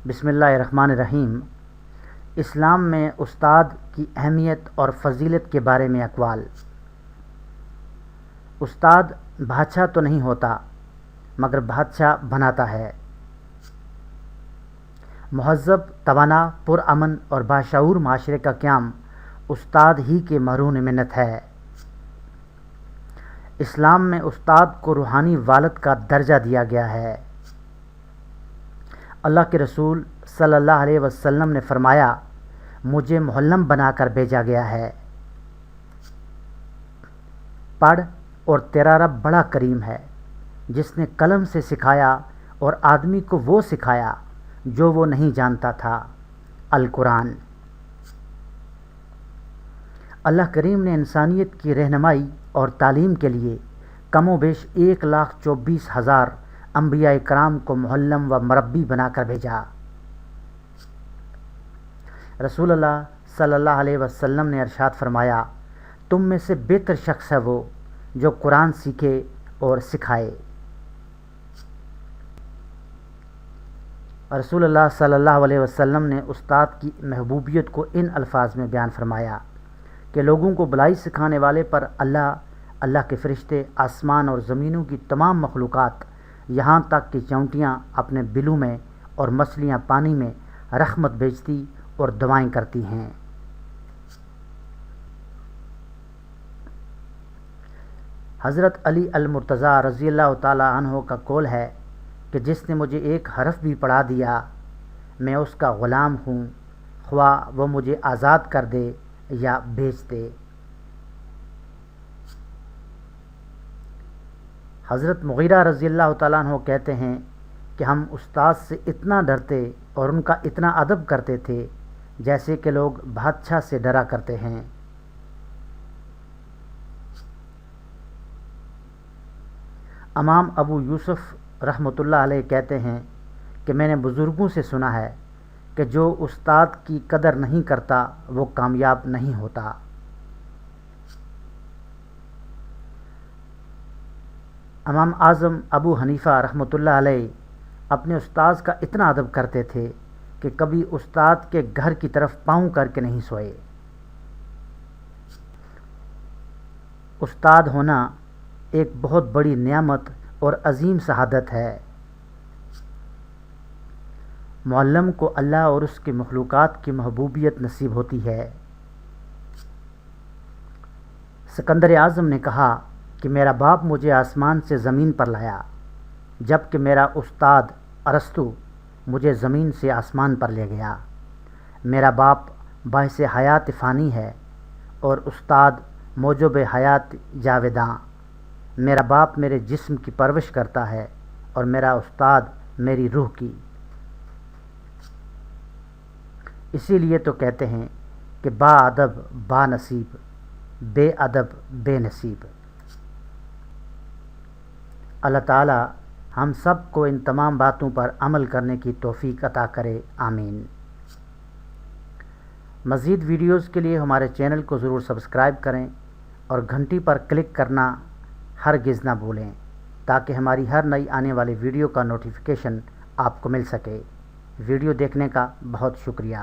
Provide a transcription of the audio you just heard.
بسم اللہ الرحمن الرحیم۔ اسلام میں استاد کی اہمیت اور فضیلت کے بارے میں اقوال۔ استاد بادشاہ تو نہیں ہوتا مگر بادشاہ بناتا ہے۔ مہذب، توانا، پرامن اور باشعور معاشرے کا قیام استاد ہی کے مرہون منت ہے۔ اسلام میں استاد کو روحانی والد کا درجہ دیا گیا ہے۔ اللہ کے رسول صلی اللہ علیہ وسلم نے فرمایا، مجھے معلم بنا کر بھیجا گیا ہے۔ پڑھ اور تیرا رب بڑا کریم ہے، جس نے قلم سے سکھایا اور آدمی کو وہ سکھایا جو وہ نہیں جانتا تھا۔ القرآن۔ اللہ کریم نے انسانیت کی رہنمائی اور تعلیم کے لیے کم و بیش 1,24,000 انبیاء کرام کو معلم و مربی بنا کر بھیجا۔ رسول اللہ صلی اللہ علیہ وسلم نے ارشاد فرمایا، تم میں سے بہتر شخص ہے وہ جو قرآن سیکھے اور سکھائے۔ رسول اللہ صلی اللہ علیہ وسلم نے استاد کی محبوبیت کو ان الفاظ میں بیان فرمایا کہ لوگوں کو بلائی سکھانے والے پر اللہ کے فرشتے، آسمان اور زمینوں کی تمام مخلوقات، یہاں تک کہ چونٹیاں اپنے بلوں میں اور مچھلیاں پانی میں رحمت بھیجتی اور دعائیں کرتی ہیں۔ حضرت علی المرتضیٰ رضی اللہ تعالی عنہ کا قول ہے کہ جس نے مجھے ایک حرف بھی پڑھا دیا، میں اس کا غلام ہوں، خواہ وہ مجھے آزاد کر دے یا بیچ دے۔ حضرت مغیرہ رضی اللہ تعالیٰ عنہ کہتے ہیں کہ ہم استاد سے اتنا ڈرتے اور ان کا اتنا ادب کرتے تھے جیسے کہ لوگ بادشاہ سے ڈرا کرتے ہیں۔ امام ابو یوسف رحمۃ اللہ علیہ کہتے ہیں کہ میں نے بزرگوں سے سنا ہے کہ جو استاد کی قدر نہیں کرتا وہ کامیاب نہیں ہوتا۔ امام اعظم ابو حنیفہ رحمۃ اللہ علیہ اپنے استاذ کا اتنا ادب کرتے تھے کہ کبھی استاد کے گھر کی طرف پاؤں کر کے نہیں سوئے۔ استاد ہونا ایک بہت بڑی نعمت اور عظیم سعادت ہے۔ معلم کو اللہ اور اس کے مخلوقات کی محبوبیت نصیب ہوتی ہے۔ سکندر اعظم نے کہا کہ میرا باپ مجھے آسمان سے زمین پر لایا، جبکہ میرا استاد ارسطو مجھے زمین سے آسمان پر لے گیا۔ میرا باپ باعث حیات فانی ہے اور استاد موجب حیات جاوداں۔ میرا باپ میرے جسم کی پرورش کرتا ہے اور میرا استاد میری روح کی۔ اسی لیے تو کہتے ہیں کہ با ادب با نصیب، بے ادب بے نصیب۔ اللہ تعالی ہم سب کو ان تمام باتوں پر عمل کرنے کی توفیق عطا کرے، آمین۔ مزید ویڈیوز کے لیے ہمارے چینل کو ضرور سبسکرائب کریں اور گھنٹی پر کلک کرنا ہرگز نہ بھولیں تاکہ ہماری ہر نئی آنے والی ویڈیو کا نوٹیفیکیشن آپ کو مل سکے۔ ویڈیو دیکھنے کا بہت شکریہ۔